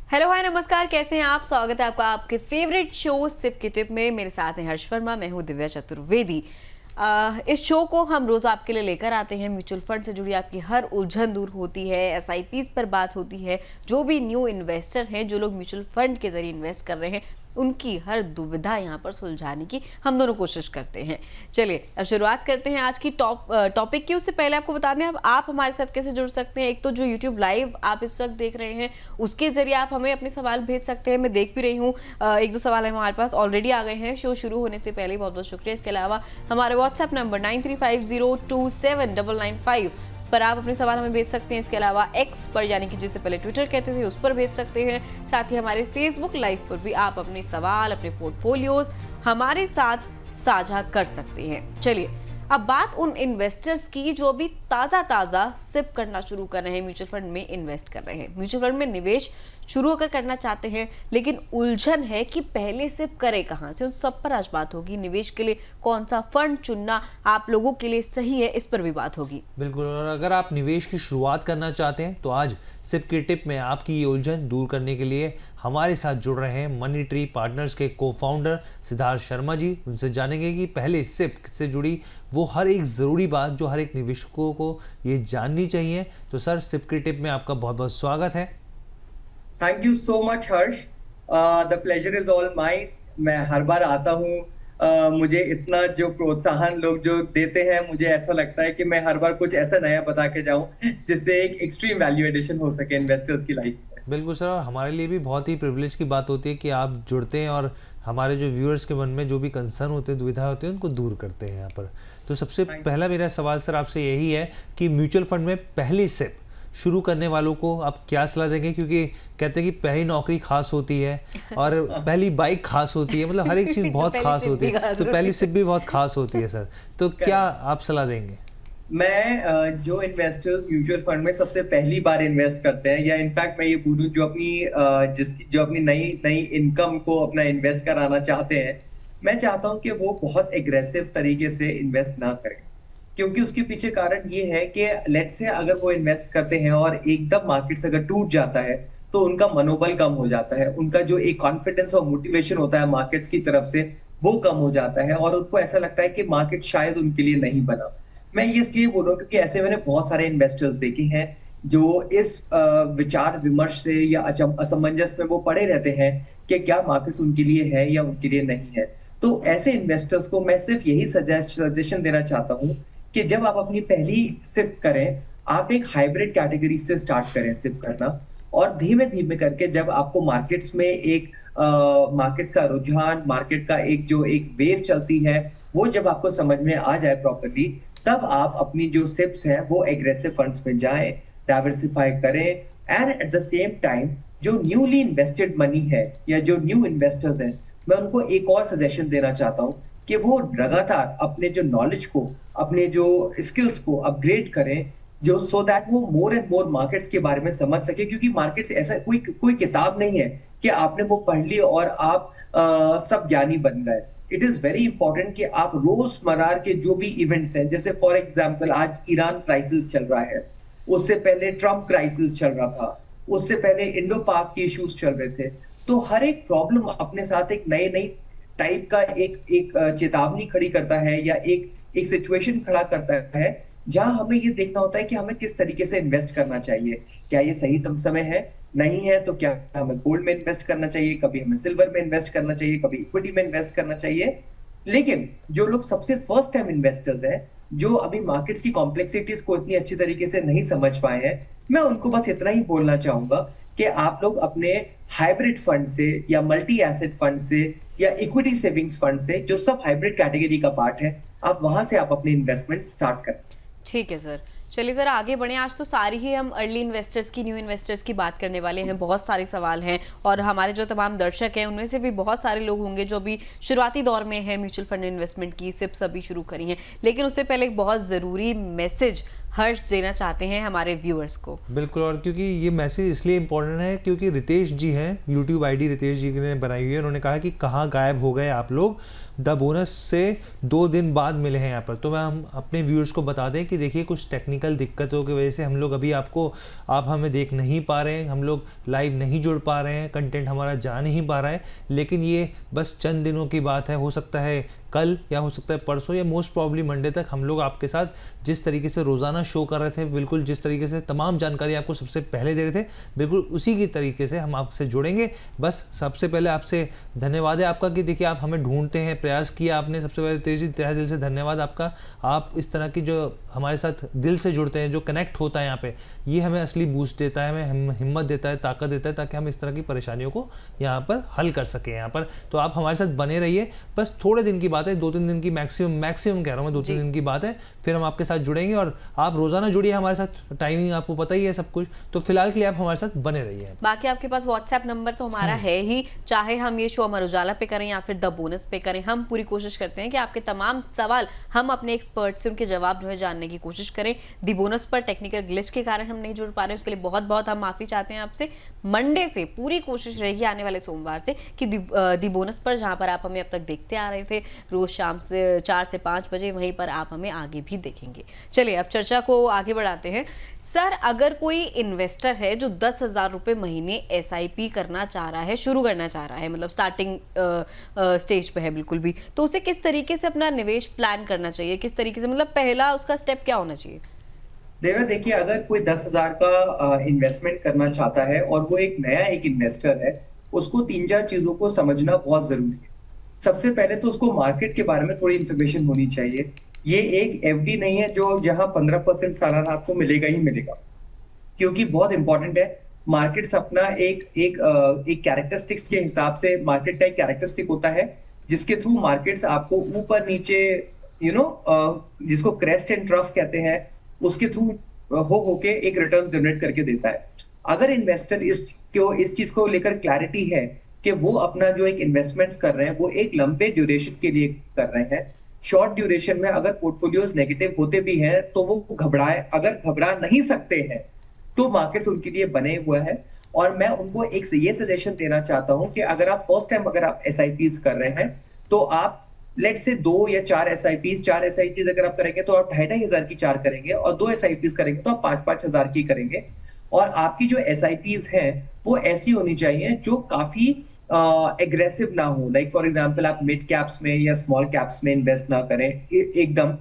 Hello hi नमस्कार, कैसे हैं आप। स्वागत है आपका आपके फेवरेट शो सिप की टिप में। मेरे साथ हैं हर्ष वर्मा, मैं हूं दिव्या चतुर्वेदी। इस शो को हम रोज आपके लिए लेकर आते हैं। म्यूचुअल फंड से जुड़ी आपकी हर उलझन दूर होती है, एसआईपीज पर बात होती है। जो भी न्यू इन्वेस्टर हैं, जो लोग म्यूचुअल फंड के जरिए इन्वेस्ट कर रहे हैं, उनकी हर दुविधा यहाँ पर सुलझाने की हम दोनों कोशिश करते हैं। चलिए अब शुरुआत करते हैं आज की टॉपिक की। उससे पहले आपको बता दें अब आप हमारे साथ कैसे जुड़ सकते हैं। एक तो जो यूट्यूब लाइव आप इस वक्त देख रहे हैं, उसके जरिए आप हमें अपने सवाल भेज सकते हैं। मैं देख भी रही हूँ एक दो सवाल हमारे पास ऑलरेडी आ गए हैं शो शुरू होने से पहले। बहुत बहुत शुक्रिया। इसके अलावा हमारे व्हाट्सएप नंबर 9350279995 पर आप अपने सवाल हमें भेज सकते हैं। इसके अलावा एक्स पर, यानी कि जिसे पहले ट्विटर कहते थे, उस पर भेज सकते हैं। साथ ही हमारे फेसबुक लाइव पर भी आप अपने सवाल, अपने पोर्टफोलियोज हमारे साथ साझा कर सकते हैं। चलिए अब बात उन इन्वेस्टर्स की जो अभी ताज़ा सिप करना शुरू कर रहे हैं, म्यूचुअल फंड में इन्वेस्ट कर रहे हैं, म्यूचुअल फंड में निवेश शुरू अगर करना चाहते हैं, लेकिन उलझन है कि पहले सिप करें कहां से। उन सब पर आज बात होगी। निवेश के लिए कौन सा फंड चुनना आप लोगों के लिए सही है, इस पर भी बात होगी। बिल्कुल। और अगर आप निवेश की शुरुआत करना चाहते हैं तो आज सिप की टिप में आपकी ये उलझन दूर करने के लिए हमारे साथ जुड़ रहे हैं मनी ट्री पार्टनर्स के को-फाउंडर सिद्धार्थ शर्मा जी। उनसे जानेंगे कि पहले सिप से जुड़ी वो हर एक ज़रूरी बात जो हर एक निवेशकों को ये जाननी चाहिए। तो सर, सिप की टिप में आपका बहुत बहुत स्वागत है। Thank you so much Harsh. The pleasure is all mine. मैं हर बार आता हूँ, मुझे इतना जो प्रोत्साहन लोग जो देते हैं, मुझे ऐसा लगता है कि मैं हर बार कुछ ऐसा नया बता के जाऊं जिससे एक एक्सट्रीम वैल्यू एडिशन हो सके इन्वेस्टर्स की लाइफ में। बिल्कुल सर, और हमारे लिए भी बहुत ही प्रिविलेज की बात होती है कि आप जुड़ते हैं और हमारे जो व्यूअर्स के मन में जो भी कंसर्न होते हैं, दुविधा होती है, उनको दूर करते हैं यहाँ पर। तो सबसे पहला मेरा सवाल सर आपसे यही है कि म्यूचुअल फंड में पहली सिप शुरू करने वालों को आप क्या सलाह देंगे? क्योंकि कहते हैं कि पहली नौकरी खास होती है और पहली बाइक खास होती है, मतलब हर एक चीज़ बहुत खास होती है, तो पहली सिप भी बहुत खास होती है सर। तो क्या आप सलाह देंगे? मैं जो इन्वेस्टर्स म्यूचुअल फंड में सबसे पहली बार इन्वेस्ट करते हैं, या इनफैक्ट मैं ये बोलूं जो अपनी नई नई इनकम को अपना इन्वेस्ट कराना चाहते हैं, मैं चाहता हूं कि वो बहुत एग्रेसिव तरीके से इन्वेस्ट ना करें। क्योंकि उसके पीछे कारण ये है कि लेट से अगर वो इन्वेस्ट करते हैं और एकदम मार्केट्स अगर टूट जाता है तो उनका मनोबल कम हो जाता है, उनका जो एक कॉन्फिडेंस और मोटिवेशन होता है मार्केट्स की तरफ से वो कम हो जाता है और उनको ऐसा लगता है कि मार्केट शायद उनके लिए नहीं बना। मैं ये इसलिए बोल रहा हूँ क्योंकि ऐसे मैंने बहुत सारे इन्वेस्टर्स देखे हैं जो इस विचार विमर्श से या असमंजस में वो पड़े रहते हैं कि क्या मार्केट्स उनके लिए है या उनके लिए नहीं है। तो ऐसे इन्वेस्टर्स को मैं सिर्फ यही सजेशन देना चाहता हूँ कि जब आप अपनी पहली सिप करें, आप एक हाइब्रिड कैटेगरी से स्टार्ट करें सिप करना, और धीमे धीमे करके जब आपको मार्केट्स में एक मार्केट्स का रुझान, मार्केट का एक वेव चलती है, वो जब आपको समझ में आ जाए प्रॉपर्ली, तब आप अपनी जो सिप्स हैं वो एग्रेसिव फंड्स में जाएं, डाइवर्सिफाई करें। And at the same time जो न्यूली इन्वेस्टेड मनी है या जो न्यू इन्वेस्टर्स हैं, मैं उनको एक और सजेशन देना चाहता हूँ कि वो लगातार अपने जो नॉलेज को, अपने जो स्किल्स को अपग्रेड करें, जो सो दैट वो मोर एंड मोर मार्केट्स के बारे में समझ सके। क्योंकि मार्केट्स ऐसा कोई किताब नहीं है कि आपने वो पढ़ ली और आप सब ज्ञानी बन गए। इट इज वेरी इंपॉर्टेंट कि आप रोजमर्रा के जो भी इवेंट्स हैं, जैसे फॉर एग्जाम्पल आज ईरान क्राइसिस चल रहा है, उससे पहले ट्रम्प क्राइसिस चल रहा था, उससे पहले इंडो पाक के इश्यूज चल रहे थे। तो हर एक प्रॉब्लम अपने साथ एक नई टाइप का एक चेतावनी खड़ी करता है या एक सिचुएशन खड़ा करता है, जहां हमें ये देखना होता है कि हमें किस तरीके से इन्वेस्ट करना चाहिए। क्या ये सही समय है? नहीं है तो क्या हमें गोल्ड में इन्वेस्ट करना चाहिए, कभी हमें सिल्वर में इन्वेस्ट करना चाहिए, कभी इक्विटी में इन्वेस्ट करना चाहिए। लेकिन जो लोग सबसे फर्स्ट टाइम इन्वेस्टर्स हैं, जो अभी मार्केट्स की कॉम्प्लेक्सिटीज को इतनी अच्छी तरीके से नहीं समझ पाए हैं, मैं उनको बस इतना ही बोलना चाहूंगा कि आप लोग अपने हाइब्रिड फंड से या मल्टी एसेट फंड से या इक्विटी सेविंग्स फंड से, जो सब हाइब्रिड कैटेगरी का पार्ट है, आप वहां से आप अपने इन्वेस्टमेंट स्टार्ट करें। ठीक है सर, चलिए सर आगे बढ़े। आज तो सारी ही हम अर्ली इन्वेस्टर्स की, न्यू इन्वेस्टर्स की बात करने वाले हैं। बहुत सारे सवाल हैं और हमारे जो तमाम दर्शक हैं उनमें से भी बहुत सारे लोग होंगे जो भी शुरुआती दौर में है, म्यूचुअल फंड इन्वेस्टमेंट की सिप्स अभी शुरू करी हैं। लेकिन उससे पहले एक बहुत ज़रूरी मैसेज हर्ष देना चाहते हैं हमारे व्यूअर्स को। बिल्कुल, और क्योंकि ये मैसेज इसलिए इम्पोर्टेंट है क्योंकि रितेश जी हैं, यूट्यूब आईडी रितेश जी ने बनाई हुई है। उन्होंने कहा कि कहाँ गायब हो गए आप लोग। द बोनस से 2 दिन बाद मिले हैं यहाँ पर। तो मैं हम अपने व्यूअर्स को बता दें कि देखिए कुछ टेक्निकल दिक्कतों की वजह से हम लोग अभी आप हमें देख नहीं पा रहे हैं, हम लोग लाइव नहीं जुड़ पा रहे हैं, कंटेंट हमारा जा नहीं पा रहा है, लेकिन ये बस चंद दिनों की बात है। हो सकता है कल या हो सकता है परसों या मोस्ट प्रॉब्ली मंडे तक हम लोग आपके साथ जिस तरीके से रोज़ाना शो कर रहे थे, बिल्कुल जिस तरीके से तमाम जानकारी आपको सबसे पहले दे रहे थे, बिल्कुल उसी की तरीके से हम आपसे जुड़ेंगे। बस सबसे पहले आपसे धन्यवाद है आपका कि देखिए आप हमें ढूंढते हैं, प्रयास किया आपने, सबसे पहले तहे दिल से धन्यवाद आपका। आप इस तरह की जो हमारे साथ दिल से जुड़ते हैं, जो कनेक्ट होता है यहाँ पे, ये हमें असली बूस्ट देता है, हमें हिम्मत देता है, ताकत देता है, ताकि हम इस तरह की परेशानियों को यहाँ पर हल कर सकें यहाँ पर। तो आप हमारे साथ बने रहिए, बस थोड़े दिन की बात है, 2-3 दिन की मैक्सिमम कह रहा हूँ मैं, 2-3 दिन की बात है, फिर हम आपके साथ जुड़ेंगे और आप रोजाना जुड़िए हमारे साथ। टाइमिंग आपको पता ही है सब कुछ, तो फिलहाल के लिए आप हमारे साथ बने रहिए। बाकी आपके पास व्हाट्सएप नंबर तो हमारा है ही, चाहे हम ये शो अमर उजाला पे करें या फिर द बोनस पे करें, हम पूरी कोशिश करते हैं कि आपके तमाम सवाल हम अपने एक्सपर्ट से उनके जवाब जो है जानने की कोशिश करें। दी बोनस पर टेक्निकल ग्लिच के कारण हम नहीं जुड़ पा रहे हैं, उसके लिए बहुत बहुत हम माफी चाहते हैं आपसे। मंडे से पूरी कोशिश रहेगी आने वाले सोमवार से कि दी बोनस पर, जहां पर आप हमें अब तक देखते आ रहे थे रोज शाम से 4 से 5 बजे, वहीं पर आप हमें आगे भी देखेंगे। चलिए अब चर्चा को आगे बढ़ाते हैं। सर, अगर कोई इन्वेस्टर है जो 10,000 रुपए महीने SIP करना चाह रहा है, शुरू करना चाह रहा है, मतलब स्टार्टिंग स्टेज पे है बिल्कुल भी, तो उसे किस तरीके से अपना निवेश प्लान करना चाहिए, किस तरीके से, मतलब पहला उसका स्टेप क्या होना चाहिए? देवा, देखिए, अगर कोई 10,000 का इन्वेस्टमेंट करना चाहता है और वो एक इन्वेस्टर है, उसको 3-4 चीजों को समझना बहुत जरूरी है। सबसे पहले तो उसको मार्केट के बारे में थोड़ी इन्फॉर्मेशन होनी चाहिए। ये एक FD नहीं है जो जहां 15% सालाना आपको मिलेगा ही मिलेगा, क्योंकि बहुत इंपॉर्टेंट है। मार्केट्स अपना एक कैरेक्टरिस्टिक्स के हिसाब से, मार्केट का एक कैरेक्टरिस्टिक होता है जिसके थ्रू मार्केट्स आपको ऊपर नीचे जिसको क्रेस्ट एंड ट्रफ कहते हैं, उसके थ्रू होके एक रिटर्न जनरेट करके देता है। अगर इन्वेस्टर इस चीज को लेकर क्लैरिटी है कि वो अपना जो एक इन्वेस्टमेंट्स कर रहे हैं वो एक लंबे ड्यूरेशन के लिए कर रहे हैं, शॉर्ट ड्यूरेशन में अगर पोर्टफोलियोज नेगेटिव होते भी हैं तो वो अगर घबरा नहीं सकते हैं तो मार्केट्स उनके लिए बने हुआ है। और मैं उनको ये सजेशन देना चाहता हूं कि अगर आप फर्स्ट टाइम अगर आप SIPs कर रहे हैं तो आप लेट से 2 या 4 SIPs अगर आप करेंगे तो आप 2,500 की 4 करेंगे, और 2 SIPs करेंगे तो आप 5,000 की करेंगे। और आपकी जो SIPs हैं वो ऐसी होनी चाहिए जो काफी एग्रेसिव ना हो। लाइक फॉर एग्जांपल, आप मिड कैप्स में या स्मॉल कैप्स में इन्वेस्ट ना करें एकदम।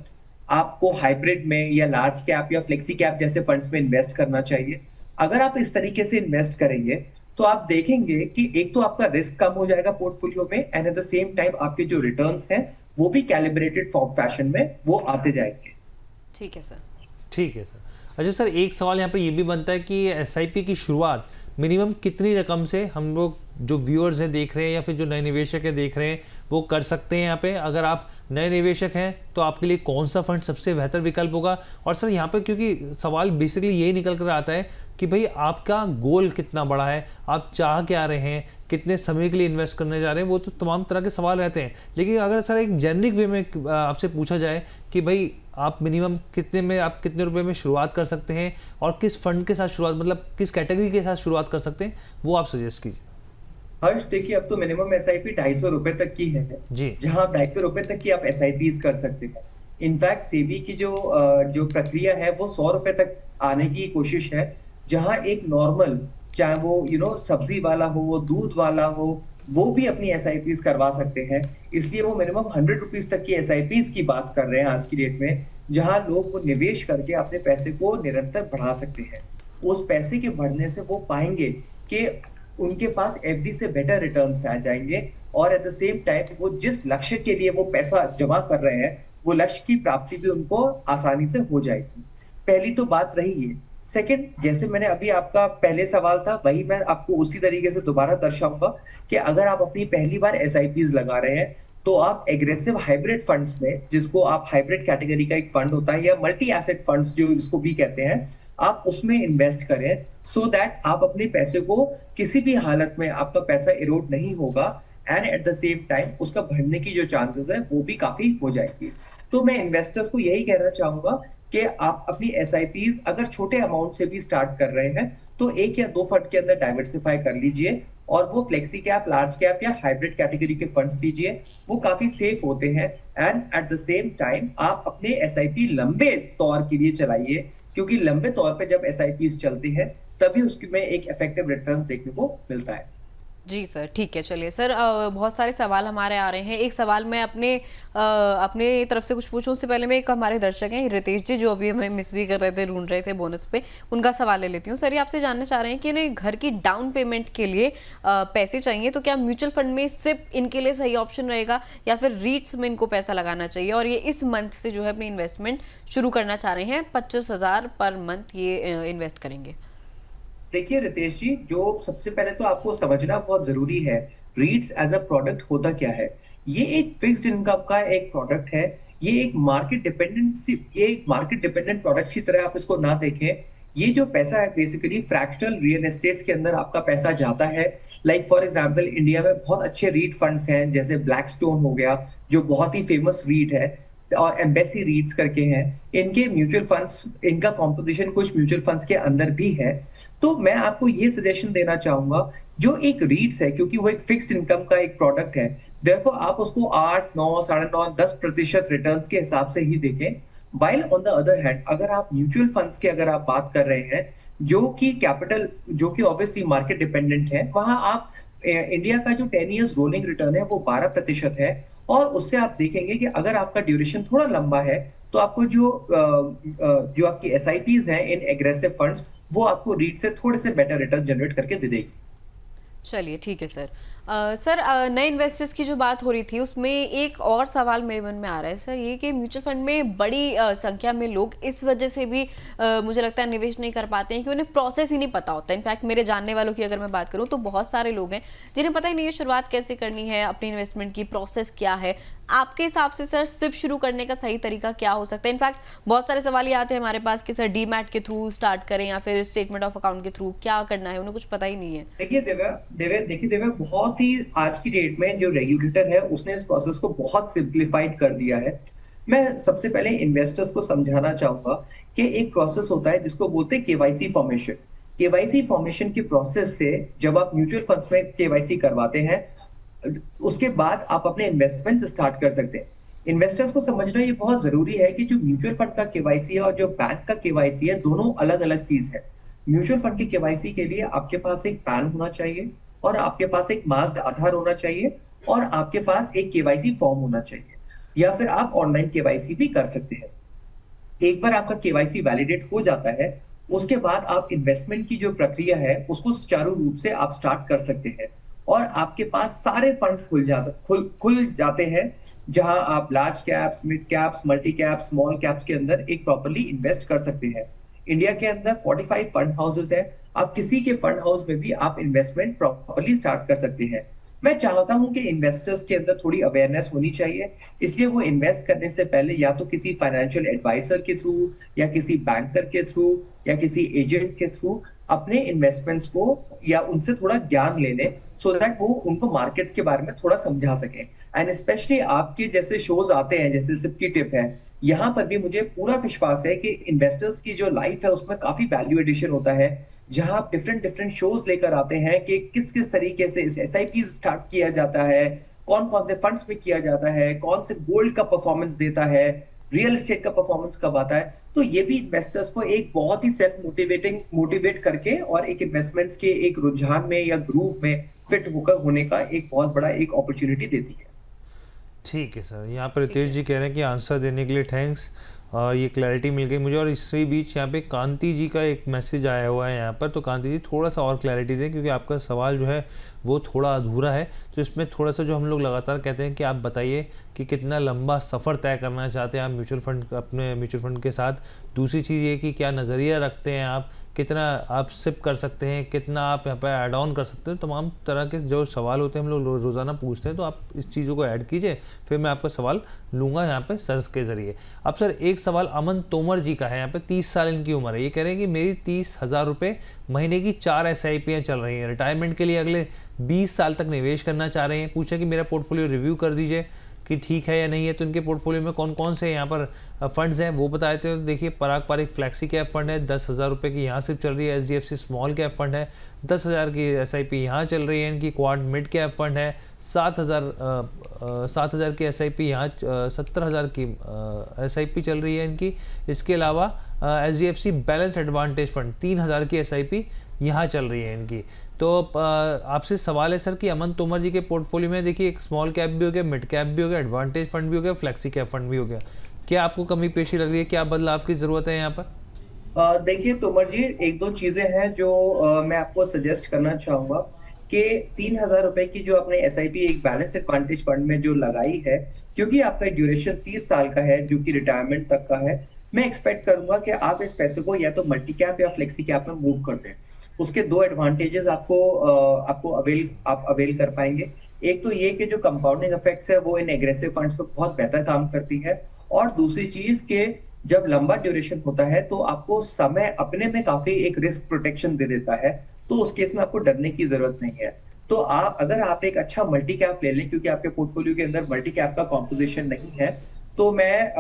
आपको हाइब्रिड में या लार्ज कैप या फ्लेक्सी कैप जैसे फंड्स में इन्वेस्ट करना चाहिए। अगर आप इस तरीके से इन्वेस्ट करेंगे तो आप देखेंगे कि एक तो आपका रिस्क कम हो जाएगा पोर्टफोलियो में, and at the same time आपके जो रिटर्न्स हैं वो भी कैलिब्रेटेड फैशन में वो आते जाएंगे। ठीक है सर। ठीक है सर। अच्छा सर, एक सवाल यहाँ पे ये भी बनता है कि SIP की शुरुआत मिनिमम कितनी रकम से हम लोग जो व्यूअर्स हैं देख रहे हैं या फिर जो नए निवेशक हैं देख रहे हैं वो कर सकते हैं यहाँ पे? अगर आप नए निवेशक हैं तो आपके लिए कौन सा फंड सबसे बेहतर विकल्प होगा? और सर यहाँ पे क्योंकि सवाल बेसिकली यही निकल कर आता है कि भाई आपका गोल कितना बड़ा है, आप चाह क्या रहे हैं, कितने समय के लिए इन्वेस्ट करने जा रहे हैं, वो तो तमाम तरह के सवाल रहते हैं। लेकिन अगर सर एक जेनरिक वे में आपसे पूछा जाए कि भाई आप मिनिमम आप कितने रुपए में शुरुआत कर सकते हैं और किस फंड के साथ शुरुआत, मतलब किस कैटेगरी के साथ शुरुआत कर सकते हैं, वो आप सजेस्ट कीजिए। हर्ष, देखिए, अब तो मिनिमम SIP 250 रुपए तक की है जी, जहां आप 250 रुपए तक की आप SIPs कर सकते हैं। इनफैक्ट सेबी की जो प्रक्रिया है वो 100 रुपए तक आने की कोशिश है, जहां एक नॉर्मल, चाहे वो सब्जी वाला हो, वो दूध वाला हो, वो भी अपनी SIPs करवा सकते हैं। इसलिए वो मिनिमम 100 रुपीज तक की SIPs की बात कर रहे हैं आज की डेट में, जहां लोग वो निवेश करके अपने पैसे को निरंतर बढ़ा सकते हैं। उस पैसे के बढ़ने से वो पाएंगे कि उनके पास FD से बेटर रिटर्न्स आ जाएंगे, और एट द सेम टाइम वो जिस लक्ष्य के लिए वो पैसा जमा कर रहे हैं वो लक्ष्य की प्राप्ति भी उनको आसानी से हो जाएगी। पहली तो बात रही है। सेकंड, जैसे मैंने अभी आपका पहले सवाल था वही मैं आपको उसी तरीके से दोबारा दर्शाऊंगा कि अगर आप अपनी पहली बार SIPs लगा रहे हैं तो आप एग्रेसिव हाइब्रिड फंड्स में, जिसको आप हाइब्रिड कैटेगरी का एक फंड होता है या मल्टी एसेट फंड्स जो जिसको भी कहते हैं, आप उसमें इन्वेस्ट करें, सो दैट आप अपने पैसे को किसी भी हालत में आपका पैसा इरोड नहीं होगा, and at the same time उसका बढ़ने की जो चांसेस है वो भी काफी हो जाएगी। तो मैं इन्वेस्टर्स को यही कहना चाहूंगा कि आप अपनी SIPs अगर छोटे अमाउंट से भी स्टार्ट कर रहे हैं तो 1 या 2 फंड के अंदर डाइवर्सिफाई कर लीजिए, और वो फ्लेक्सी कैप, लार्ज कैप या हाइब्रिड कैटेगरी के फंड्स लीजिए, वो काफी सेफ होते हैं। And at the same time आप अपने एसआईपी लंबे तौर के लिए चलाइए, क्योंकि लंबे तौर पे जब एसआईपी चलती है तभी उसमें एक इफेक्टिव रिटर्न देखने को मिलता है। जी सर, ठीक है। चलिए सर, बहुत सारे सवाल हमारे आ रहे हैं। एक सवाल मैं अपने तरफ से कुछ पूछूं उससे पहले मैं एक हमारे दर्शक हैं रितेश जी, जो अभी हमें मिस भी कर रहे थे, ढूंढ रहे थे बोनस पे, उनका सवाल ले लेती हूँ। सर, ये आपसे जानना चाह रहे हैं कि इन्हें घर की डाउन पेमेंट के लिए पैसे चाहिए, तो क्या म्यूचुअल फंड में सिप इनके लिए सही ऑप्शन रहेगा या फिर रीट्स में इनको पैसा लगाना चाहिए? और ये इस मंथ से जो है अपनी इन्वेस्टमेंट शुरू करना चाह रहे हैं, 25,000 पर मंथ ये इन्वेस्ट करेंगे। देखिए रितेश जी, जो सबसे पहले तो आपको समझना बहुत जरूरी है, रीट्स एज अ प्रोडक्ट होता क्या है। ये एक फिक्स्ड इनकम का एक प्रोडक्ट है। ये एक मार्केट डिपेंडेंट प्रोडक्ट की तरह आप इसको ना देखें। ये जो पैसा है बेसिकली फ्रैक्शनल रियल एस्टेट्स के अंदर आपका पैसा जाता है। लाइक फॉर एग्जांपल इंडिया में बहुत अच्छे रीट फंड्स हैं, जैसे ब्लैकस्टोन हो गया जो बहुत ही फेमस रीट है, और एम्बेसी रीट्स करके हैं। इनके म्यूचुअल फंड्स, इनका कॉम्पोजिशन कुछ म्यूचुअल फंड्स के अंदर भी है। तो मैं आपको ये सजेशन देना चाहूंगा, जो एक रीट्स है, क्योंकि वो एक फिक्स्ड इनकम का एक प्रोडक्ट है, देयरफॉर आप उसको 8, 9, 9.5, 10% रिटर्न्स के हिसाब से ही देखें। While on the other hand, अगर आप म्यूचुअल फंड्स की अगर आप बात कर रहे हैं, जो कि ऑब्वियसली मार्केट डिपेंडेंट है, वहां आप इंडिया का जो 10 इयर्स रोलिंग रिटर्न है वो 12% है। और उससे आप देखेंगे कि अगर आपका ड्यूरेशन थोड़ा लंबा है तो आपको जो आपकी एसआईपीज हैं इन एग्रेसिव फंड्स, वो आपको रीट से थोड़े से बेटर रिटर्न जनरेट करके दे देगी। चलिए ठीक है सर। सर, नए इन्वेस्टर्स की जो बात हो रही थी उसमें एक और सवाल मेरे मन में आ रहा है सर, ये कि म्यूचुअल फंड में बड़ी संख्या में लोग इस वजह से भी मुझे लगता है निवेश नहीं कर पाते हैं कि उन्हें प्रोसेस ही नहीं पता होता। इनफैक्ट मेरे जानने वालों की अगर मैं बात करूं तो बहुत सारे लोग हैं जिन्हें पता ही नहीं है शुरुआत कैसे करनी है, अपनी इन्वेस्टमेंट की प्रोसेस क्या है। आपके हिसाब से सर सिप शुरू करने का सही तरीका क्या हो सकता है? इनफैक्ट बहुत सारे सवाल ये आते हैं हमारे पास कि सर डीमैट के थ्रू स्टार्ट करें या फिर स्टेटमेंट ऑफ अकाउंट के थ्रू, क्या करना है, उन्हें कुछ पता ही नहीं है। देखिए दिव्या, बहुत ही आज की डेट में जो रेगुलेटर है उसने इस प्रोसेस को बहुत सिंप्लीफाइड कर दिया है। मैं सबसे पहले इन्वेस्टर्स को समझाना चाहूंगा कि एक प्रोसेस होता है जिसको बोलते हैं केवाईसी फॉर्मेशन। केवाईसी फॉर्मेशन की प्रोसेस से जब आप म्यूचुअल फंड्स में केवाईसी करवाते हैं, उसके बाद आप अपने इन्वेस्टमेंट स्टार्ट कर सकते हैं। इन्वेस्टर्स को समझना ये बहुत जरूरी है कि जो म्यूचुअल फंड का केवाईसी है और जो बैंक का केवाईसी है, दोनों अलग अलग चीज है। म्यूचुअल फंड की केवाईसी के लिए आपके पास एक पैन होना चाहिए, और आपके पास एक मास्ड आधार होना चाहिए, और आपके पास एक केवाईसी फॉर्म होना चाहिए, या फिर आप ऑनलाइन केवाईसी भी कर सकते हैं। एक बार आपका केवाईसी वैलिडेट हो जाता है, उसके बाद आप इन्वेस्टमेंट की जो प्रक्रिया है उसको सुचारू रूप से आप स्टार्ट कर सकते हैं, और आपके पास सारे फंड्स खुल जाते हैं, जहां आप large caps, mid caps, multi caps, small caps के अंदर एक प्रॉपर्ली इन्वेस्ट कर सकते हैं। इंडिया के अंदर 45 फंड हाउसेस है, आप किसी के फंड हाउस में भी आप इन्वेस्टमेंट प्रॉपर्ली स्टार्ट कर सकते हैं। मैं चाहता हूं कि इन्वेस्टर्स के अंदर थोड़ी अवेयरनेस होनी चाहिए, इसलिए वो इन्वेस्ट करने से पहले या तो किसी फाइनेंशियल एडवाइजर के थ्रू, या किसी बैंकर के थ्रू, या किसी एजेंट के थ्रू अपने इन्वेस्टमेंट्स को या उनसे थोड़ा ज्ञान ले लें, सो दैट वो उनको मार्केट्स के बारे में थोड़ा समझा सकें। एंड स्पेशली आपके जैसे शोज आते हैं जैसे सिप की टिप है, यहाँ पर भी मुझे पूरा विश्वास है कि इन्वेस्टर्स की जो लाइफ है उसमें काफी वैल्यू एडिशन होता है, जहां आप डिफरेंट शोज लेकर आते हैं कि किस किस तरीके से एसआईपी स्टार्ट किया जाता है, कौन कौन से फंड्स में किया जाता है, कौन से गोल्ड का परफॉर्मेंस देता है, रियल एस्टेट का परफॉर्मेंस कब आता है। तो ये भी इन्वेस्टर्स को एक बहुत ही मोटिवेट करके और एक इन्वेस्टमेंट्स के एक रुझान में या ग्रूव में फिट होकर होने का एक बहुत बड़ा एक अपॉर्चुनिटी देती है। ठीक है सर, यहाँ पर रितेश जी कह रहे हैं कि आंसर देने के लिए थैंक्स, और ये क्लैरिटी मिल गई मुझे। और इसी बीच यहाँ पे कांति जी का एक मैसेज आया हुआ है यहाँ पर, तो कांति जी थोड़ा सा और क्लैरिटी दें, क्योंकि आपका सवाल जो है वो थोड़ा अधूरा है। तो इसमें थोड़ा सा जो हम लोग लगातार कहते हैं कि आप बताइए कि कितना लंबा सफ़र तय करना चाहते हैं आप म्यूचुअल फंड, अपने म्यूचुअल फंड के साथ। दूसरी चीज़ ये कि क्या नज़रिया रखते हैं आप, कितना आप सिप कर सकते हैं, कितना आप यहाँ पर ऐड ऑन कर सकते हैं। तमाम तरह के जो सवाल होते हैं हम लोग रोज़ाना पूछते हैं, तो आप इस चीज़ों को ऐड कीजिए, फिर मैं आपका सवाल लूँगा यहाँ पे सर के ज़रिए। अब सर एक सवाल अमन तोमर जी का है, यहाँ पे 30 साल इनकी उम्र है। ये कह रहे हैं कि मेरी 30,000 रुपये महीने की 4 SIPयाँ चल रही हैं, रिटायरमेंट के लिए अगले 20 साल तक निवेश करना चाह रहे हैं। पूछा कि मेरा पोर्टफोलियो रिव्यू कर दीजिए, कि ठीक है या नहीं है। तो इनके पोर्टफोलियो में कौन कौन से यहाँ पर फंड्स हैं वो बता देते हैं। देखिए पराग पारिक फ्लैक्सी कैप फंड है, 10,000 रुपये की यहाँ सिर्फ चल रही है। HDFC स्मॉल कैप फंड है, 10,000 की SIP यहाँ चल रही है इनकी। क्वाड मिड कैप फंड है, 7,000 की SIP यहाँ, 70,000 की SIP चल रही है इनकी। इसके अलावा HDFC बैलेंस एडवांटेज फंड 3,000 की SIP यहाँ चल रही है इनकी। तो आपसे सवाल है सर कि अमन तोमर जी के पोर्टफोलियो में देखिए एक स्मॉल कैप भी हो गया, मिड कैप भी हो गया, एडवांटेज फंड भी हो गया, फ्लेक्सी कैप फंड भी हो गया। क्या आपको कमी पेशी लग रही है, क्या बदलाव की जरूरत है यहाँ पर? देखिए तोमर जी, एक दो चीजें हैं जो मैं आपको सजेस्ट करना चाहूंगा कि 3,000 रुपए की जो आपने SIP एक बैलेंस एडवांटेज फंड में जो लगाई है, क्योंकि आपका ड्यूरेशन 30 साल का है जो कि रिटायरमेंट तक का है, मैं एक्सपेक्ट करूंगा कि आप इस पैसे को या तो मल्टी कैप या फ्लेक्सी कैप में मूव कर दें। उसके दो एडवांटेजेस आपको अवेल कर पाएंगे। एक तो ये कि जो कंपाउंडिंग इफेक्ट्स है वो इन एग्रेसिव फंड्स पे बहुत बेहतर काम करती है, और दूसरी चीज के जब लंबा ड्यूरेशन होता है तो आपको समय अपने में काफी एक रिस्क प्रोटेक्शन दे देता है, तो उस केस में आपको डरने की जरूरत नहीं है। तो अगर आप एक अच्छा मल्टी कैप ले लें, क्योंकि आपके पोर्टफोलियो के अंदर मल्टी कैप का कॉम्पोजिशन नहीं है, तो मैं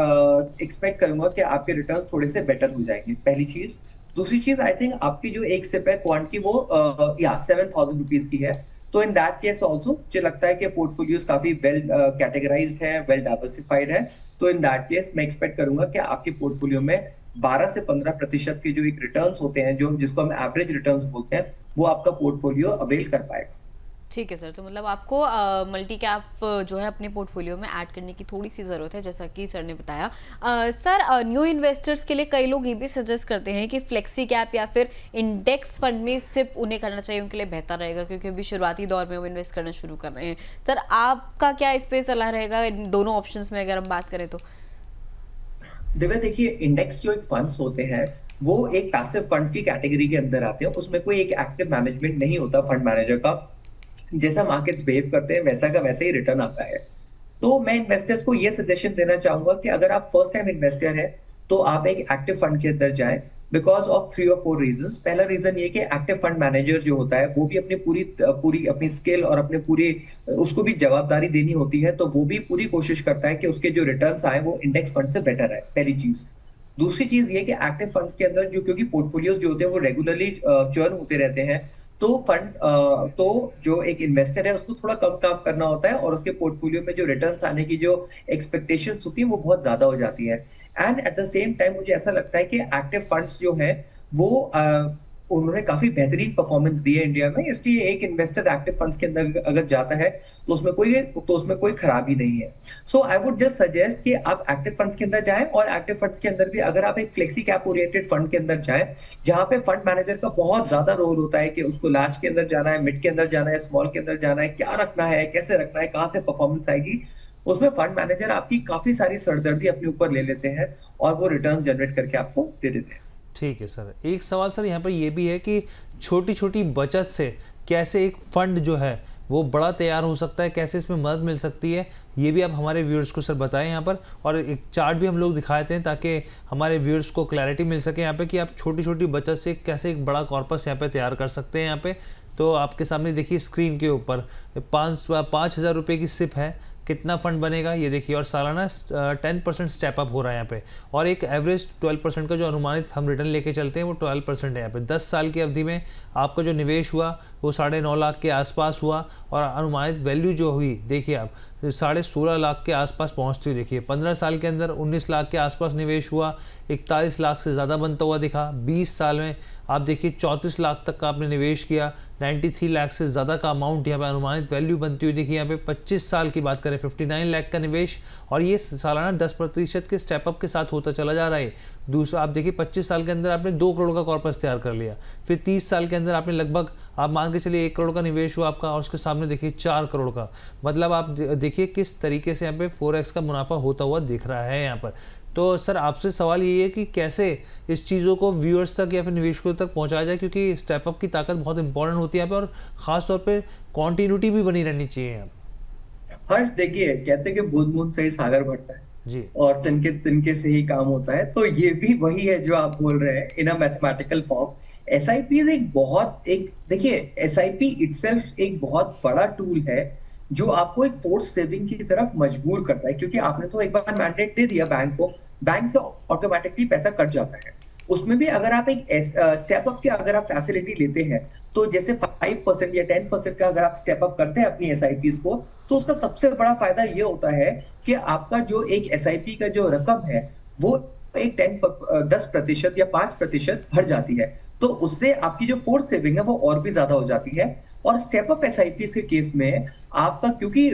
एक्सपेक्ट करूंगा कि आपके रिटर्न थोड़े से बेटर हो जाएंगे, पहली चीज। दूसरी चीज, आई थिंक आपकी जो एक सिप है क्वांट की वो 7,000 रुपीज की है, तो इन दैट केस ऑल्सो मुझे लगता है कि पोर्टफोलियोज काफी वेल कैटेगराइज्ड है, वेल डाइवर्सिफाइड है। तो इन दैट केस मैं एक्सपेक्ट करूंगा कि आपके पोर्टफोलियो में 12 से 15% के जो एक रिटर्न्स होते हैं, जो जिसको हम एवरेज रिटर्न्स बोलते हैं, वो आपका पोर्टफोलियो अवेल कर पाएगा। ठीक है सर, तो मतलब आपको मल्टी कैप जो है अपने पोर्टफोलियो में ऐड करने की थोड़ी सी ज़रूरत है, जैसा कि सर ने बताया। सर न्यू इन्वेस्टर्स के लिए कई लोग ये भी सजेस्ट करते हैं कि फ्लेक्सी कैप या फिर इंडेक्स फंड में सिर्फ उन्हें करना चाहिए, उनके लिए बेहतर रहेगा, क्योंकि अभी शुरुआती दौर में वो इन्वेस्ट करना शुरू कर रहे हैं। सर आपका क्या इस पर सलाह रहेगा इन दोनों ऑप्शंस में अगर हम बात करें तो? दिव्या देखिए, इंडेक्स जो एक फंड्स होते हैं वो एक पैसिव फंड्स की कैटेगरी के अंदर आते हैं, उसमें कोई एक एक्टिव मैनेजमेंट नहीं होता फंड मैनेजर का। जैसा मार्केट्स बिहेव करते हैं वैसा का वैसे ही रिटर्न आता है। तो मैं इन्वेस्टर्स को ये सजेशन देना चाहूंगा कि अगर आप फर्स्ट टाइम इन्वेस्टर है तो आप एक एक्टिव फंड के अंदर जाएं, बिकॉज ऑफ 3 और 4 रीजंस। पहला रीजन ये कि एक्टिव फंड मैनेजर जो होता है वो भी अपनी पूरी अपनी स्किल और अपने पूरी उसको भी जवाबदारी देनी होती है, तो वो भी पूरी कोशिश करता है कि उसके जो रिटर्न्स आए वो इंडेक्स फंड से बेटर है, पहली चीज। दूसरी चीज ये कि एक्टिव फंड्स के अंदर जो, क्योंकि पोर्टफोलियोज जो होते हैं वो रेगुलरली चर्न होते रहते हैं, तो तो जो एक इन्वेस्टर है उसको थोड़ा कम काम करना होता है, और उसके पोर्टफोलियो में जो रिटर्न्स आने की जो एक्सपेक्टेशंस होती है वो बहुत ज्यादा हो जाती है। And at the same time मुझे ऐसा लगता है कि एक्टिव फंड्स जो है वो उन्होंने काफी बेहतरीन परफॉर्मेंस दी है इंडिया में, इसलिए एक इन्वेस्टर एक्टिव फंड्स के अंदर अगर जाता है तो उसमें कोई खराबी नहीं है। सो आई वुड जस्ट सजेस्ट कि आप एक्टिव फंड्स के अंदर जाएं, और एक्टिव फंड्स के अंदर भी अगर आप एक फ्लेक्सी कैप ओरिएंटेड फंड के अंदर जाएं, जहां पे फंड मैनेजर का बहुत ज्यादा रोल होता है कि उसको लार्ज के अंदर जाना है, मिड के अंदर जाना है, स्मॉल के अंदर जाना है, क्या रखना है, कैसे रखना है, कहां से परफॉर्मेंस आएगी, उसमें फंड मैनेजर आपकी काफी सारी सरदर्दी अपने ऊपर ले लेते हैं और वो रिटर्न जनरेट करके आपको दे देते हैं। ठीक है सर, एक सवाल सर यहाँ पर ये भी है कि छोटी छोटी बचत से कैसे एक फंड जो है वो बड़ा तैयार हो सकता है, कैसे इसमें मदद मिल सकती है, ये भी आप हमारे व्यूअर्स को सर बताएं यहाँ पर। और एक चार्ट भी हम लोग दिखाते हैं ताकि हमारे व्यूअर्स को क्लैरिटी मिल सके यहाँ पे कि आप छोटी छोटी बचत से कैसे एक बड़ा कॉर्पस यहाँ पे तैयार कर सकते हैं। यहाँ पे तो आपके सामने देखिए स्क्रीन के ऊपर 5,000 रुपये की सिप है, कितना फंड बनेगा ये देखिए, और सालाना 10% स्टेप अप हो रहा है यहाँ पे, और एक एवरेज 12% का जो अनुमानित हम रिटर्न लेके चलते हैं वो 12% है यहाँ पे। 10 साल की अवधि में आपका जो निवेश हुआ वो 9.5 लाख के आसपास हुआ, और अनुमानित वैल्यू जो हुई देखिए आप 16.5 लाख के आसपास पहुँचती हुई देखिए। 15 साल के अंदर 19 लाख के आसपास निवेश हुआ, 41 लाख से ज़्यादा बनता हुआ दिखा। 20 साल में आप देखिए 34 लाख तक का आपने निवेश किया, 93 लाख से ज़्यादा का अमाउंट यहाँ पे अनुमानित वैल्यू बनती हुई देखिए। यहाँ पे 25 साल की बात करें 59 लाख का निवेश, और ये सालाना 10% के स्टेपअप के साथ होता चला जा रहा है। दूसरा आप देखिए 25 साल के अंदर आपने 2 करोड़ का कॉर्पस तैयार कर लिया, फिर 30 साल के अंदर आपने लगभग आप मान के चलिए 1 करोड़ का निवेश हुआ आपका, और उसके सामने देखिए 4 करोड़ का। मतलब आप देखिए किस तरीके से यहाँ पे 4x का मुनाफा होता हुआ दिख रहा है यहाँ पर। तो सर आपसे सवाल ये है कि कैसे इस चीज़ों को व्यूअर्स तक या फिर निवेशकों तक पहुंचाया जाए, क्योंकि स्टेपअप की ताकत बहुत इंपॉर्टेंट होती है यहाँ पे, और ख़ास तौर पे कॉन्टिन्यूटी भी बनी रहनी चाहिए यहाँ पे। हर्ष देखिए, कहते हैं कि बूंद बूंद से ही सागर भरता है जी, और तिनके तिनके से ही काम होता है, तो ये भी वही है जो आप बोल रहे हैं इन अ मैथमेटिकल फॉर्म। SIP एक देखिए SIP इटसेल्फ एक बहुत बड़ा टूल है जो आपको एक फोर्स सेविंग की तरफ मजबूर करता है, क्योंकि आपने तो एक बार मैंडेट दे दिया बैंक को, बैंक से ऑटोमेटिकली पैसा कट जाता है। उसमें भी अगर आप एक स्टेप अप की अगर आप फैसिलिटी लेते हैं, तो जैसे 5% या 10% का अगर आप स्टेप अप करते हैं अपनी एसआईपीज को, तो उसका सबसे बड़ा फायदा ये होता है कि आपका जो एक एसआईपी का जो रकम है वो एक 10% या 5% बढ़ जाती है। तो उससे आपकी जो फोर्स सेविंग है वो और भी ज्यादा हो जाती है। और स्टेप अप एसआईपी के केस में आपका, क्योंकि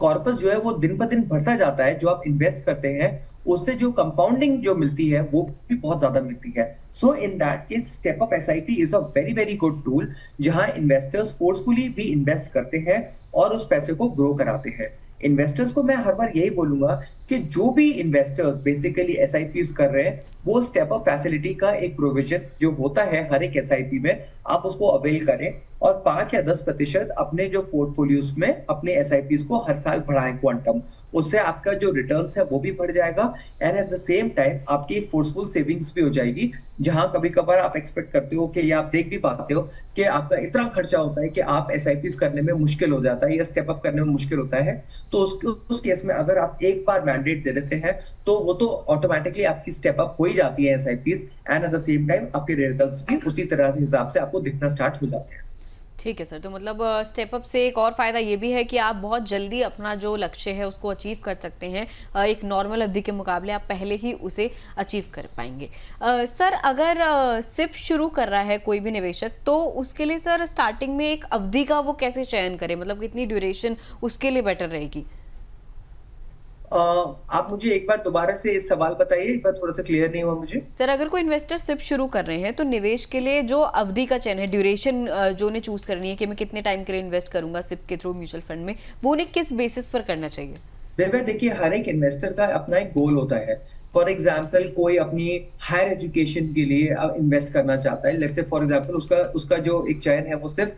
कॉर्पस जो है वो दिन ब दिन बढ़ता जाता है, जो आप इन्वेस्ट करते हैं उससे जो कंपाउंडिंग जो मिलती है वो भी बहुत ज्यादा मिलती है। So in that case step up SIP is a very very good tool, जहां इन्वेस्टर्स फोर्सफुली भी इन्वेस्ट करते हैं और उस पैसे को ग्रो कराते हैं। इन्वेस्टर्स को मैं हर बार यही बोलूंगा कि जो भी इन्वेस्टर्स बेसिकली एसआईपीज कर रहे हैं, वो स्टेप अप फैसिलिटी का एक प्रोविजन जो होता है हर एक एसआईपी में, आप उसको अवेल करें और 5 या 10% अपने जो पोर्टफोलियोज में अपने एसआईपीज को हर साल बढ़ाएं क्वांटम। उससे आपका जो रिटर्न्स है वो भी बढ़ जाएगा and at the same time आपकी एक फोर्सफुल सेविंग्स भी हो जाएगी। जहां कभी कभार आप एक्सपेक्ट करते हो कि, या आप देख भी पाते हो कि आपका इतना खर्चा होता है कि आप एसआईपीज करने में मुश्किल हो जाता है या स्टेप अप करने में मुश्किल होता है, तो उस केस में अगर आप एक बार मैंडेट दे देते हैं तो वो तो ऑटोमेटिकली आपकी स्टेप अप हो ही जाती है SIPs, and at the same time आपके रिजल्ट्स भी उसी तरह के हिसाब से आपको दिखना स्टार्ट हो जाते हैं। ठीक है सर, तो मतलब स्टेप अप से एक और फायदा ये भी है कि आप बहुत जल्दी अपना जो लक्ष्य है उसको अचीव कर सकते हैं। एक नॉर्मल अवधि के मुकाबले आप पहले ही उसे अचीव कर पाएंगे। सर, अगर सिप शुरू कर रहा है कोई भी निवेशक, तो उसके लिए सर स्टार्टिंग में एक अवधि का वो कैसे चयन करे, मतलब कितनी ड्यूरेशन उसके लिए बेटर रहेगी? आप मुझे एक बार दोबारा से इस सवाल बताइए, एक बार थोड़ा सा क्लियर नहीं हुआ मुझे। सर, अगर कोई इन्वेस्टर सिप शुरू कर रहे हैं तो निवेश के लिए जो अवधि का चयन है, ड्यूरेशन जो उन्हें चूज करनी है कि मैं कितने टाइम के लिए इन्वेस्ट करूंगा सिप के थ्रू म्यूचुअल फंड में, वो उन्हें किस बेसिस पर करना चाहिए? देखिए हर एक इन्वेस्टर का अपना एक गोल होता है। फॉर एग्जाम्पल कोई अपनी हायर एजुकेशन के लिए इन्वेस्ट करना चाहता है, लेट्स से फॉर एग्जाम्पल उसका उसका जो एक चयन है वो सिर्फ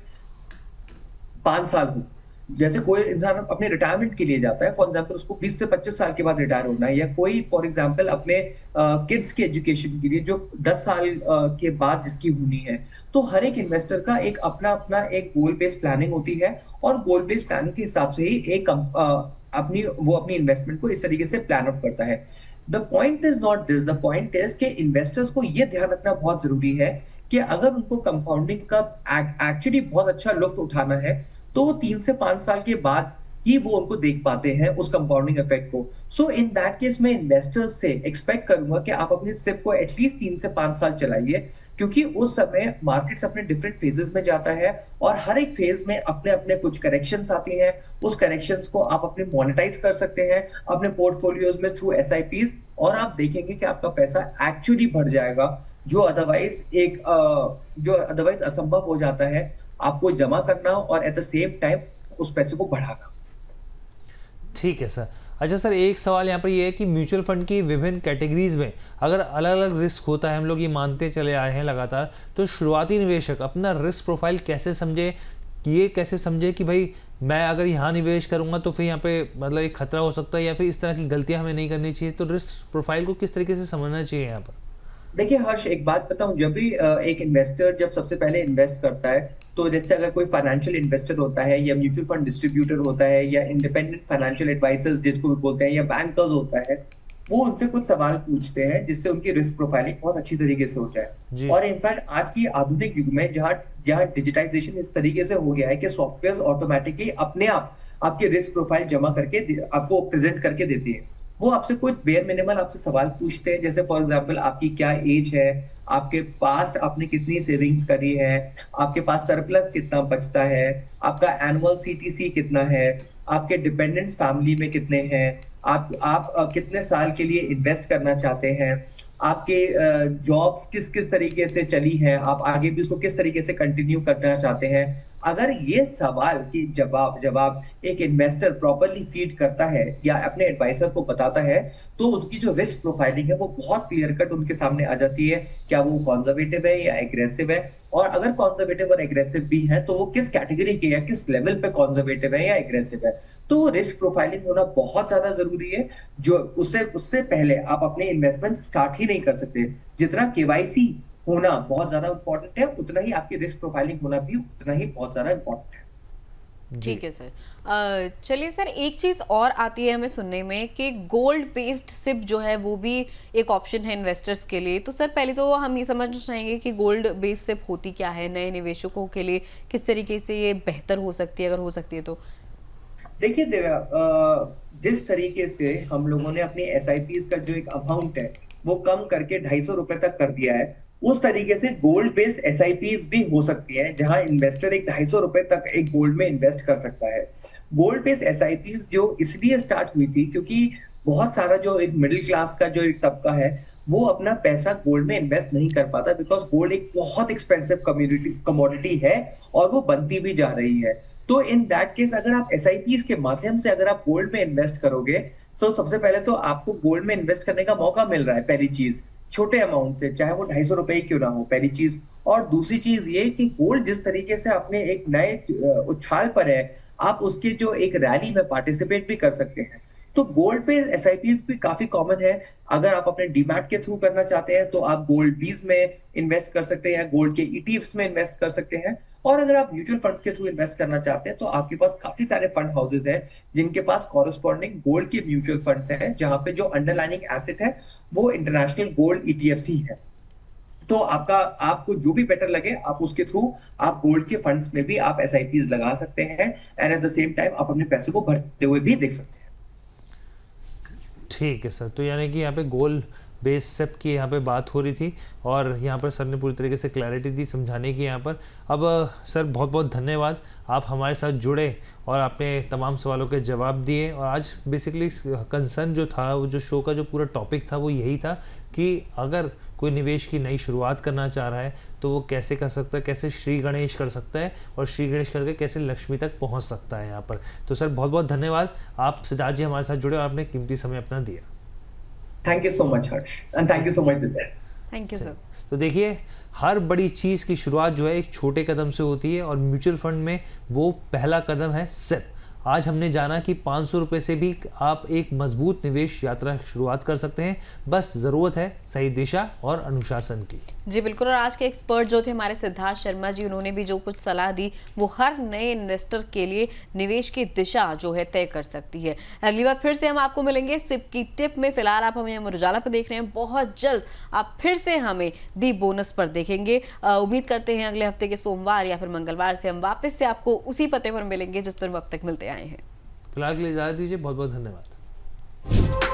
5 साल हो। जैसे कोई इंसान अपने रिटायरमेंट के लिए जाता है, फॉर एग्जाम्पल उसको 20 से 25 साल के बाद रिटायर होना है, या कोई फॉर एग्जाम्पल अपने किड्स के एजुकेशन के लिए जो 10 साल के बाद जिसकी होनी है। तो हर एक इन्वेस्टर का एक अपना अपना एक गोल बेस्ड प्लानिंग होती है, और गोल बेस्ड प्लानिंग के हिसाब से ही एक अपनी इन्वेस्टमेंट को इस तरीके से प्लान अप करता है। The point is not this, the point is कि इन्वेस्टर्स को ये ध्यान रखना बहुत जरूरी है कि अगर उनको कंपाउंडिंग का एक्चुअली बहुत अच्छा लुत्फ उठाना है, तो वो 3 से 5 साल के बाद ही वो उनको देख पाते हैं उस कंपाउंडिंग इफेक्ट को। सो इन दैट केस मैं इन्वेस्टर्स से एक्सपेक्ट करूंगा कि आप अपनी सिप को एटलीस्ट 3 से 5 साल चलाइए, क्योंकि उस समय मार्केट्स अपने डिफरेंट फेजेस में जाता है और हर एक फेज में अपने अपने कुछ करेक्शंस आती हैं। उस करेक्शंस को आप अपने मोनेटाइज कर सकते हैं अपने पोर्टफोलियोज में थ्रू एसआईपीज, और आप देखेंगे कि आपका पैसा एक्चुअली बढ़ जाएगा, जो अदरवाइज असंभव हो जाता है आपको जमा करना और एट द सेम टाइम उस पैसे को बढ़ाना। ठीक है सर। अच्छा सर, एक सवाल यहाँ पर ये है कि म्यूचुअल फंड की विभिन्न कैटेगरीज में अगर अलग अलग रिस्क होता है, हम लोग ये मानते चले आए हैं लगातार, तो शुरुआती निवेशक अपना रिस्क प्रोफाइल कैसे समझे, ये कैसे समझे कि भाई मैं अगर यहाँ निवेश करूँगा तो फिर यहाँ पे मतलब एक खतरा हो सकता है, या फिर इस तरह की गलतियाँ हमें नहीं करनी चाहिए, तो रिस्क प्रोफाइल को किस तरीके से समझना चाहिए यहाँ पर? देखिए हर्ष, एक बात बताऊं, जब भी एक इन्वेस्टर जब सबसे पहले इन्वेस्ट करता है, तो जैसे अगर कोई फाइनेंशियल इन्वेस्टर होता है या म्यूचुअल फंड डिस्ट्रीब्यूटर होता है या इंडिपेंडेंट फाइनेंशियल एडवाइजर्स जिसको भी बोलते हैं, या बैंकर्स होता है, वो उनसे कुछ सवाल पूछते हैं जिससे उनकी रिस्क प्रोफाइलिंग बहुत अच्छी तरीके से हो जाए। और इनफैक्ट आज की आधुनिक युग में जहाँ डिजिटाइजेशन इस तरीके से हो गया है कि सॉफ्टवेयर ऑटोमेटिकली अपने आप आपकी रिस्क प्रोफाइल जमा करके आपको प्रेजेंट करके देती है। वो आपसे कुछ बेयर मिनिमल आपसे सवाल पूछते हैं, जैसे फॉर एग्जांपल आपकी क्या एज है, आपके पास्ट आपने कितनी सेविंग्स करी है, आपके पास सरप्लस कितना बचता है, आपका एनुअल सीटीसी कितना है, आपके डिपेंडेंट्स फैमिली में कितने हैं, आप कितने साल के लिए इन्वेस्ट करना चाहते हैं, आपके जॉब्स किस किस तरीके से चली हैं, आप आगे भी उसको किस तरीके से कंटिन्यू करना चाहते हैं। अगर ये सवाल की जवाब एक इन्वेस्टर प्रॉपरली फीड करता है या अपने एडवाइजर को बताता है, तो उनकी जो रिस्क प्रोफाइलिंग है वो बहुत क्लियर कट उनके सामने आ जाती है, क्या वो कंजर्वेटिव है या एग्रेसिव है, और अगर कंजर्वेटिव और एग्रेसिव भी है तो वो किस कैटेगरी के या किस लेवल पे कंजर्वेटिव है या एग्रेसिव है। तो रिस्क प्रोफाइलिंग होना बहुत ज्यादा जरूरी है, जो उससे पहले आप अपने इन्वेस्टमेंट स्टार्ट ही नहीं कर सकते। जितना केवाईसी होना बहुत ज्यादा इंपॉर्टेंट है, उतना ही आपकी रिस्क प्रोफाइलिंग होना भी उतना ही बहुत ज्यादा इंपॉर्टेंट है। ठीक है सर। चलिए सर, एक चीज और आती है हमें सुनने में कि गोल्ड बेस्ड सिप जो है वो भी एक ऑप्शन है इन्वेस्टर्स के लिए। तो सर पहले तो हम ये समझना चाहेंगे कि गोल्ड बेस्ड सिप होती क्या है, नए निवेशकों के लिए किस तरीके से ये बेहतर हो सकती है, अगर हो सकती है तो। देखिए दिव्या, जिस तरीके से हम लोगों ने अपनी एसआईपीज का जो एक अमाउंट है वो कम करके ₹250 तक कर दिया है, उस तरीके से गोल्ड बेस्ड एसआईपीज भी हो सकती है, जहां इन्वेस्टर एक ₹250 तक एक गोल्ड में इन्वेस्ट कर सकता है। गोल्ड बेस्ड एसआईपीज जो इसलिए स्टार्ट हुई थी क्योंकि बहुत सारा जो एक मिडिल क्लास का जो एक तबका है वो अपना पैसा गोल्ड में इन्वेस्ट नहीं कर पाता, बिकॉज गोल्ड एक बहुत एक्सपेंसिव कमोडिटी है और वो बनती भी जा रही है। तो इन दैट केस अगर आप एसआईपीज के माध्यम से अगर आप गोल्ड में इन्वेस्ट करोगे, तो सबसे पहले तो आपको गोल्ड में इन्वेस्ट करने का मौका मिल रहा है, पहली चीज छोटे अमाउंट से, चाहे वो ₹250 ही क्यों ना हो, पहली चीज। और दूसरी चीज ये कि गोल्ड जिस तरीके से अपने एक नए उछाल पर है, आप उसके जो एक रैली में पार्टिसिपेट भी कर सकते हैं। तो गोल्ड पे एसआईपीज भी काफी कॉमन है। अगर आप अपने डीमैट के थ्रू करना चाहते हैं तो आप गोल्ड बीज में इन्वेस्ट कर सकते हैं, गोल्ड के ईटीएफ्स में इन्वेस्ट कर सकते हैं। और अगर आप म्यूचुअल फंड्स के थ्रू इन्वेस्ट करना चाहते हैं तो आपके पास काफी सारे फंड हाउसेज हैं जिनके पास कॉरेस्पॉन्डिंग गोल्ड के म्यूचुअल फंड्स हैं, जहां पे जो अंडरलाइनिंग एसेट है वो इंटरनेशनल गोल्ड ईटीएफ्स ही है। तो आपको जो भी बेटर लगे आप उसके थ्रू आप गोल्ड के फंड्स में भी आप एसआईपीज लगा सकते हैं, and at the same time आप अपने पैसे को बढ़ते हुए भी देख सकते हैं। ठीक है सर, तो यानी कि यहाँ पे गोल्ड बेस सेप की यहाँ पे बात हो रही थी और यहाँ पर सर ने पूरी तरीके से क्लैरिटी दी समझाने की यहाँ पर। अब सर बहुत बहुत धन्यवाद, आप हमारे साथ जुड़े और आपने तमाम सवालों के जवाब दिए। और आज बेसिकली कंसर्न जो था, वो जो शो का जो पूरा टॉपिक था वो यही था कि अगर कोई निवेश की नई शुरुआत करना चाह रहा है तो वो कैसे कर सकता है, कैसे श्री गणेश कर सकता है और श्री गणेश करके कैसे लक्ष्मी तक पहुंच सकता है यहाँ पर। तो सर बहुत बहुत धन्यवाद, आप सिद्धार्थ जी हमारे साथ जुड़े और आपने कीमती समय अपना दिया। Thank you so much Harsh, and thank you so much Divya. Thank you sir. तो देखिए, हर बड़ी चीज़ की शुरुआत जो है एक छोटे कदम से होती है और म्यूचुअल फंड में वो पहला कदम है सिप। आज हमने जाना कि ₹500 से भी आप एक मजबूत निवेश यात्रा शुरुआत कर सकते हैं, बस ज़रूरत है सही दिशा और अनुशासन की। जी बिल्कुल, और आज के एक्सपर्ट जो थे हमारे सिद्धार्थ शर्मा जी, उन्होंने भी जो कुछ सलाह दी वो हर नए इन्वेस्टर के लिए निवेश की दिशा जो है तय कर सकती है। अगली बार फिर से हम आपको मिलेंगे सिप की टिप में। फिलहाल आप हमें अमर उजाला पर देख रहे हैं, बहुत जल्द आप फिर से हमें दी बोनस पर देखेंगे। उम्मीद करते हैं अगले हफ्ते के सोमवार या फिर मंगलवार से हम वापस से आपको उसी पते पर मिलेंगे जिस पर हम अब तक मिलते आए हैं। फिलहाल के लिए इजाज़त दीजिए, बहुत बहुत धन्यवाद।